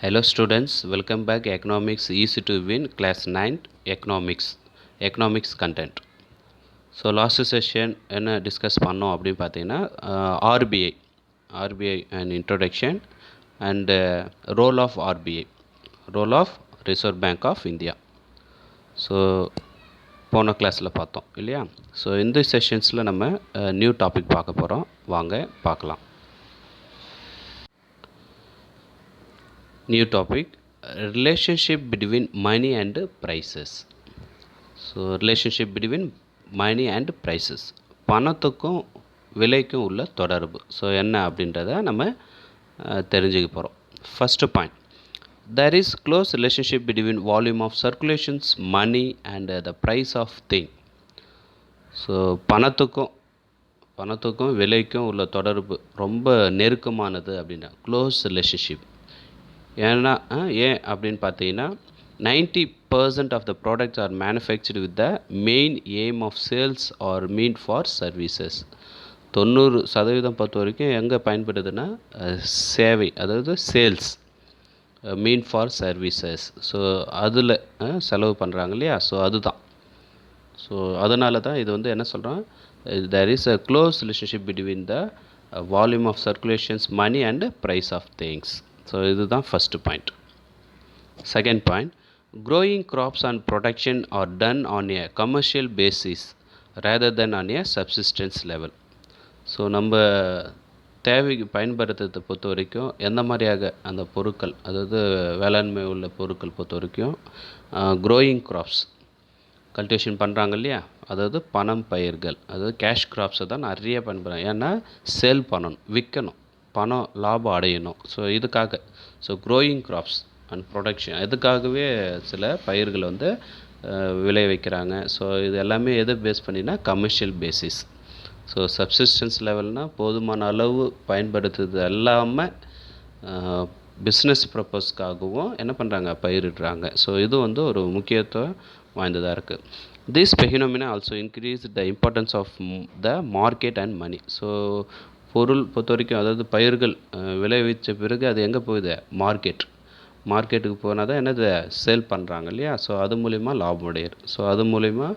Hello students, welcome back Economics Easy to Win Class 9 Economics content. So last session என்ன discuss பண்ணோம் அப்படின்னு பார்த்தீங்கன்னா RBI an introduction and role of reserve bank of India. So போன கிளாஸில் பார்த்தோம் இல்லையா. So இந்த செஷன்ஸில் நம்ம நியூ டாபிக் பார்க்க போகிறோம். வாங்க பார்க்கலாம். New topic, relationship between money and prices. So relationship between money and prices, பணத்துக்கும் விலைக்கும் உள்ள தொடர்பு. ஸோ என்ன அப்படின்றத நம்ம தெரிஞ்சுக்க போகிறோம். First point, there is close relationship between volume of circulations money and the price of thing. So பணத்துக்கும் விலைக்கும் உள்ள தொடர்பு ரொம்ப நெருக்கமானது அப்படின்னா க்ளோஸ் ரிலேஷன்ஷிப். ஏன் அப்படின்னு பார்த்தீங்கன்னா 90% of the products are manufactured with the main aim of sales or mean for services. 90% பொறுத்த வரைக்கும் எங்கே பயன்படுதுன்னா சேவை, அதாவது sales, mean for services. So அதில் செலவு பண்ணுறாங்க இல்லையா. ஸோ அதுதான். ஸோ அதனால தான் இது வந்து என்ன சொல்கிறோம், there is a close relationship between the volume of circulations money and price of things. So இதுதான் first point. Second point, growing crops and production are done on a commercial basis rather than on a subsistence level. So நம்ம தேவைக்கு பயன்படுத்துறதை பொறுத்த வரைக்கும் எந்த மாதிரியாக அந்த பொருட்கள், அதாவது வேளாண்மை உள்ள பொருட்கள் பொறுத்த வரைக்கும் க்ரோயிங் கிராப்ஸ் கல்டிவேஷன் பண்ணுறாங்க இல்லையா, அதாவது பணம் பயிர்கள், அதாவது கேஷ் கிராப்ஸை தான் நிறைய பயன்படுறாங்க. ஏன்னா சேல் பண்ணணும், விற்கணும், பணம் லாபம் அடையணும். ஸோ இதுக்காக க்ரோயிங் கிராப்ஸ் அண்ட் ப்ரொடக்ஷன், இதுக்காகவே சில பயிர்களை வந்து விளைவிக்கிறாங்க. ஸோ இது எல்லாமே எதை பேஸ் பண்ணினா கமர்ஷியல் பேசிஸ். ஸோ சப்சிஸ்டன்ஸ் லெவல்னால் போதுமான அளவு பயன்படுத்துறது எல்லாமே பிஸ்னஸ் ப்ரப்பஸ்க்காகவும் என்ன பண்ணுறாங்க, பயிரிடுறாங்க. ஸோ இது வந்து ஒரு முக்கியத்துவம் வாய்ந்ததாக இருக்குது. This phenomenon also increase the importance of the market and money. So பொருள் பொறுத்த வரைக்கும், அதாவது பயிர்கள் விளைவித்த பிறகு அது எங்கே போகுது, மார்க்கெட்டுக்கு போனால் தான் என்னது சேல் பண்ணுறாங்க இல்லையா. ஸோ அது மூலிமா லாபம் அடையிறது. ஸோ அது மூலிமா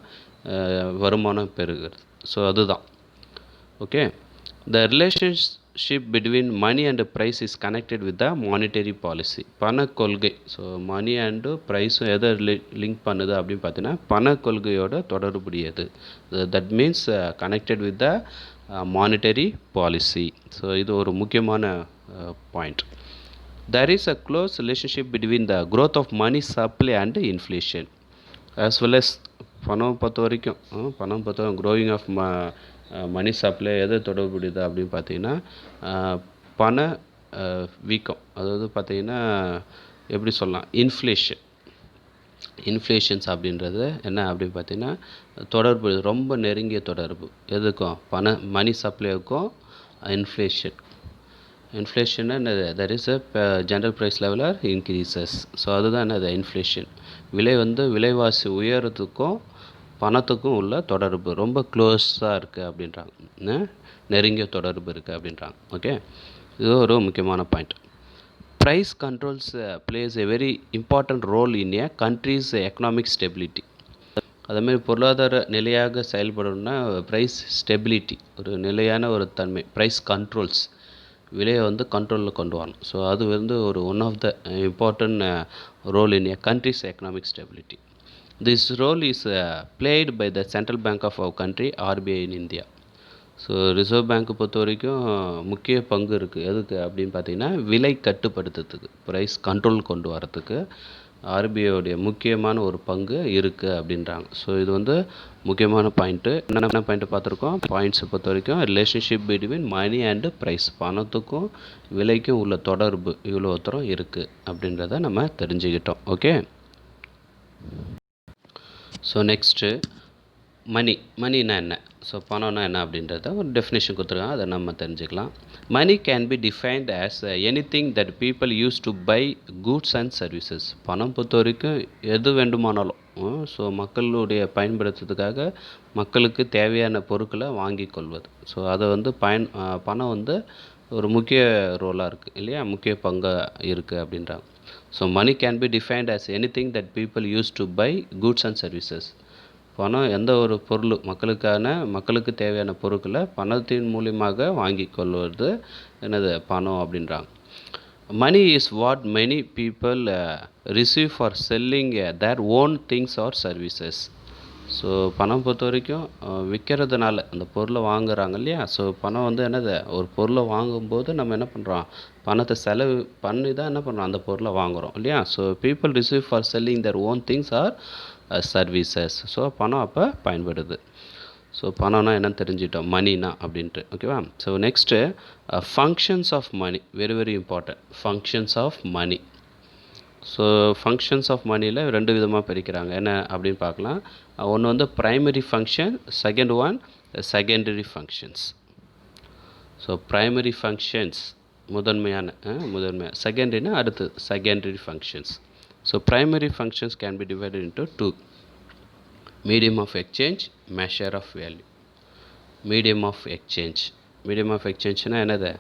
வருமானம் பெறுகிறது. ஸோ அதுதான் okay. The relationship between money and price is connected with the monetary policy. பண கொள்கை. ஸோ மணி அண்டு ப்ரைஸும் எதை லிங்க் பண்ணுது அப்படின்னு பார்த்தீங்கன்னா பண கொள்கையோட தொடர்புடையது. That means connected with the monetary policy. So இது ஒரு முக்கியமான point. there is a close relationship between the growth of money supply and inflation as well as பணம் பொறுத்த வரைக்கும் growing of மணி சப்ளை எது தொடர்புடையது அப்படின்னு பார்த்தீங்கன்னா பண வீக்கம், அதாவது பார்த்தீங்கன்னா எப்படி சொல்லலாம், இன்ஃப்ளேஷன்ஸ் அப்படின்றது என்ன அப்படின்னு பார்த்தீங்கன்னா தொடர்பு, ரொம்ப நெருங்கிய தொடர்பு எதுக்கும் மணி சப்ளைக்கும் இன்ஃப்ளேஷன் என்னது, that is general price level are increases. So அதுதான் என்னது இன்ஃப்ளேஷன். விலைவாசி உயரத்துக்கும் பணத்துக்கும் உள்ள தொடர்பு ரொம்ப க்ளோஸாக இருக்குது அப்படின்றாங்க, நெருங்கிய தொடர்பு இருக்குது அப்படின்றாங்க. ஓகே, இது ஒரு முக்கியமான point. Price controls plays a very important role in a country's economic stability. அதேமாதிரி பொருளாதார நிலையாக செயல்படணும்னா ப்ரைஸ் ஸ்டெபிலிட்டி, ஒரு நிலையான ஒரு தன்மை, ப்ரைஸ் கண்ட்ரோல்ஸ், விலையை வந்து கண்ட்ரோலில் கொண்டு வரணும். ஸோ அது வந்து ஒரு one of the important role in a country's economic stability. This role is played by the central bank of our country, RBI in India. So reserve bank பொறுத்த வரைக்கும் முக்கிய பங்கு இருக்குது. எதுக்கு அப்படின்னு பார்த்தீங்கன்னா விலை கட்டுப்படுத்துறதுக்கு, ப்ரைஸ் கண்ட்ரோல் கொண்டு வரத்துக்கு ஆர்பிஐயோடைய முக்கியமான ஒரு பங்கு இருக்குது அப்படின்றாங்க. ஸோ இது வந்து முக்கியமான பாயிண்ட்டு. என்னென்ன பாயிண்ட்டு பார்த்துருக்கோம், பாயிண்ட்ஸை பொறுத்த வரைக்கும் relationship between money and price, பணத்துக்கும் விலைக்கும் உள்ள தொடர்பு இவ்வளோ தூரம் இருக்குது அப்படின்றத நம்ம தெரிஞ்சுக்கிட்டோம். ஓகே. ஸோ நெக்ஸ்ட்டு மணினா என்ன, ஸோ பணம்னா என்ன அப்படின்றத ஒரு டெஃபினேஷன் கொடுத்துருக்காங்க, அதை நம்ம தெரிஞ்சுக்கலாம். Money can be defined as anything that people use to buy goods and services. பணம் பொறுத்த வரைக்கும் எது வேண்டுமானாலும், ஸோ மக்களுடைய பயன்படுத்துறதுக்காக மக்களுக்கு தேவையான பொருட்களை வாங்கி கொள்வது. ஸோ அதை வந்து பணம் வந்து ஒரு முக்கிய ரோலாக இருக்குது இல்லையா, முக்கிய பங்காக இருக்குது அப்படின்றாங்க. So money can be defined as anything that people use to buy goods and services. பணம் எந்த ஒரு பொருள் மக்களுக்கு தேவையான பொருட்களை பணத்தின் மூலியமாக வாங்கி கொள்வது என்னது பணம் அப்படின்றாங்க. Money is what many people receive for selling their own things or services. So பணம் பொறுத்த வரைக்கும் விற்கிறதுனால அந்த பொருளை வாங்குறாங்க இல்லையா. ஸோ பணம் வந்து என்னது, ஒரு பொருளை வாங்கும்போது நம்ம என்ன பண்ணுறோம், பணத்தை செலவு பண்ணி தான் என்ன பண்ணுறோம் அந்த பொருளை வாங்குகிறோம் இல்லையா. So people receive for selling their own things or services. So பணம் அப்போ பயன்படுது. ஸோ பணம்னா என்னன்னு தெரிஞ்சிட்டோம், மணினா அப்படின்ட்டு. ஓகேவா. So next functions of money, very very important. Functions of money. So functions of மணியில் 2 விதமாக பிரிக்கிறாங்க. என்ன அப்படின்னு பார்க்கலாம். ஒன்று வந்து primary function, second one secondary functions. So primary functions முதன்மையான, செகண்டரினா அடுத்து secondary functions. So primary functions can be divided into 2: medium of exchange, measure of value. Medium of exchange, medium of எக்ஸ்சேஞ்ச்னால் என்னது,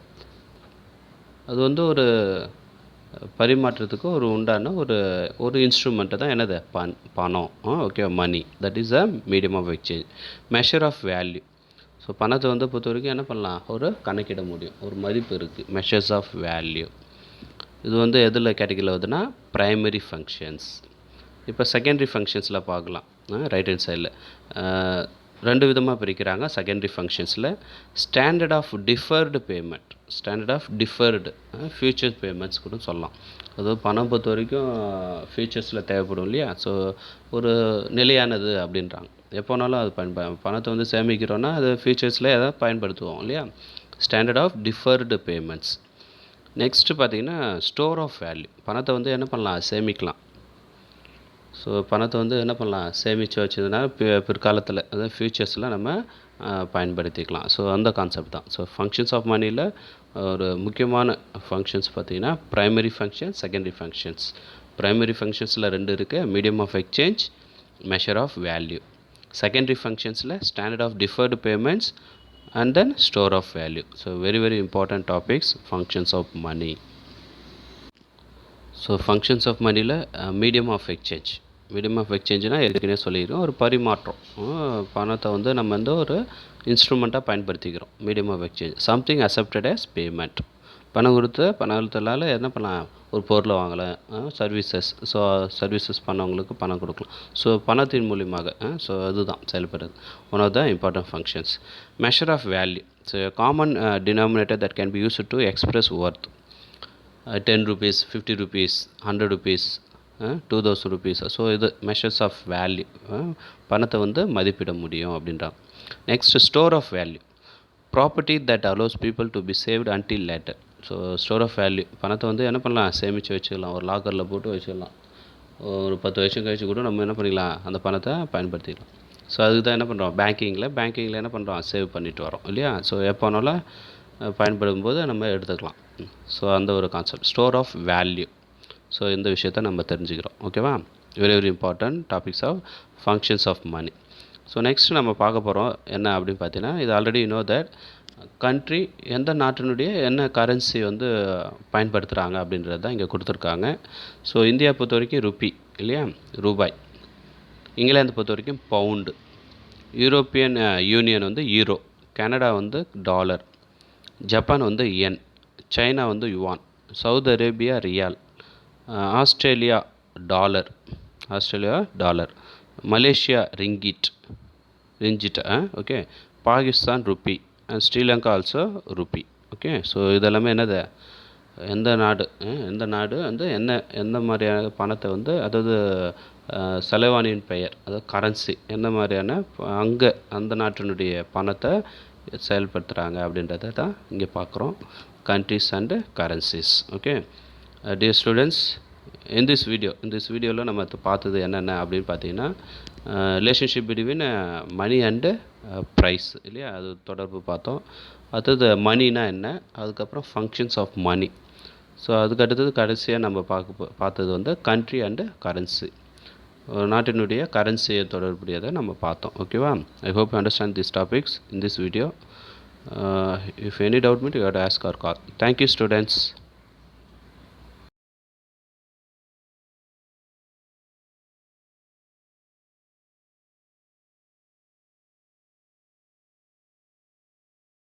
அது வந்து ஒரு பரிமாற்றத்துக்கு ஒரு உண்டான ஒரு இன்ஸ்ட்ருமெண்ட்டு தான் என்னது பணம். Okay, money, that is a medium of exchange. Measure of value. So பணத்தை வந்து பொறுத்த வரைக்கும் என்ன பண்ணலாம், ஒரு கணக்கிட முடியும், ஒரு மதிப்பு இருக்குது. மெஷர்ஸ் ஆஃப் வேல்யூ இது வந்து எதில் கேட்டகரியில் வருதுன்னா ப்ரைமரி ஃபங்க்ஷன்ஸ். இப்போ செகண்டரி ஃபங்க்ஷன்ஸில் பார்க்கலாம். ரைட் ஹேண்ட் சைடில் 2 விதமாக பிரிக்கிறாங்க செகண்டரி ஃபங்க்ஷன்ஸில். Standard of deferred payment, standard of deferred future payments கூட சொல்லலாம். அதாவது பணம் பொறுத்த வரைக்கும் ஃபியூச்சர்ஸில் தேவைப்படும் இல்லையா. ஸோ ஒரு நிலையானது அப்படின்றாங்க. எப்போனாலும் அது பணத்தை வந்து சேமிக்கிறோன்னா அது ஃபியூச்சர்ஸில் எதாவது பயன்படுத்துவோம் இல்லையா. Standard of deferred payments. Next பார்த்திங்கன்னா ஸ்டோர் ஆஃப் வேல்யூ. பணத்தை வந்து என்ன பண்ணலாம், சேமிக்கலாம். ஸோ பணத்தை வந்து என்ன பண்ணலாம், சேமித்து வச்சதுன்னா பிற்காலத்தில் அதாவது ஃப்யூச்சர்ஸில் நம்ம பயன்படுத்திக்கலாம். ஸோ அந்த கான்செப்ட் தான். ஸோ ஃபங்க்ஷன்ஸ் ஆஃப் மணியில் ஒரு முக்கியமான ஃபங்க்ஷன்ஸ் பார்த்திங்கன்னா primary function, secondary functions. Primary ஃபங்க்ஷன்ஸில் 2 இருக்குது: medium of exchange, measure of value. Secondary ஃபங்க்ஷன்ஸில் standard of deferred payments and then store of value. So very very important topics functions of money. So functions of மணியில் medium of exchange. Medium of எக்ஸ்சேஞ்சுனால் ஏற்கனவே சொல்லியிருக்கோம், ஒரு பரிமாற்றம். பணத்தை வந்து நம்ம வந்து ஒரு இன்ஸ்ட்ருமெண்ட்டாக பயன்படுத்திக்கிறோம். Medium of exchange something accepted as payment. பணத்தால் என்ன பண்ணலாம், ஒரு பொருளை வாங்கலாம். சர்வீசஸ், ஸோ சர்வீசஸ் பண்ணவங்களுக்கு பணம் கொடுக்கலாம். ஸோ பணத்தின் மூலியமாக ஸோ அதுதான் செயல்படுறது. One of the important functions. Measure of value. So common denominator that can be used to express worth. 10 rupees, 50 rupees, 100 rupees, 2000 rupees. So இது மெஷர்ஸ் ஆஃப் வேல்யூ. பணத்தை வந்து மதிப்பிட முடியும் அப்படின்றாங்க. Next store of value. Property that allows people to be saved until later. So store of value, பணத்தை வந்து என்ன பண்ணலாம், சேமித்து வச்சுக்கலாம், ஒரு லாக்கரில் போட்டு வச்சுக்கலாம். ஒரு 10 வருஷம் கழிச்சு கூட நம்ம என்ன பண்ணிக்கலாம், அந்த பணத்தை பயன்படுத்திக்கலாம். ஸோ அதுக்கு தான் என்ன பண்ணுறோம், பேங்கிங்கில் என்ன பண்ணுறோம், சேவ் பண்ணிட்டு வரோம் இல்லையா. ஸோ எப்போனாலும் பயன்படும் போது நம்ம எடுத்துக்கலாம். ஸோ அந்த ஒரு concept store of value. So இந்த விஷயத்தை நம்ம தெரிஞ்சுக்கிறோம். ஓகேவா. Very very important topics of functions of money. So next நம்ம பார்க்க போகிறோம் என்ன அப்படின்னு பார்த்தீங்கன்னா, இது already you know that country எந்த நாட்டினுடைய என்ன கரன்சி வந்து பயன்படுத்துகிறாங்க அப்படின்றது தான் இங்கே கொடுத்துருக்காங்க. ஸோ இந்தியா பொறுத்த வரைக்கும் ருப்பி இல்லையா, ரூபாய். இங்கிலாந்து பொறுத்த வரைக்கும் பவுண்டு. யூரோப்பியன் யூனியன் வந்து யூரோ. கனடா வந்து டாலர். ஜப்பான் வந்து யென். சைனா வந்து yuan. Saudi Arabia riyal. Australia dollar. Malaysia ringgit. Okay. Pakistan rupee and Sri Lanka also rupee. Okay. So இதெல்லாமே என்னது, எந்த நாடு வந்து எந்த மாதிரியான பணத்தை வந்து, அதாவது செலவாணியின் பெயர், அதாவது கரன்சி, எந்த மாதிரியான அங்கே அந்த நாட்டினுடைய பணத்தை செயல்படுத்துகிறாங்க அப்படின்றத தான் இங்கே பார்க்குறோம். countries and currencies. Okay, dear students, in this வீடியோவில் நம்ம பார்த்தது என்னென்ன அப்படின்னு பார்த்தீங்கன்னா, relationship between money and price இல்லையா, அது தொடர்பு பார்த்தோம். அடுத்தது மணினா என்ன, அதுக்கப்புறம் ஃபங்க்ஷன்ஸ் ஆஃப் மணி. ஸோ அதுக்கு அடுத்தது கடைசியாக நம்ம பார்த்தது வந்து கண்ட்ரி அண்டு கரன்சி, ஒரு நாட்டினுடைய கரன்சியை தொடர்புடையதை நம்ம பார்த்தோம். ஓகேவா. I hope you understand this topics in this video. If any doubt means you have to ask or call. Thank you, students.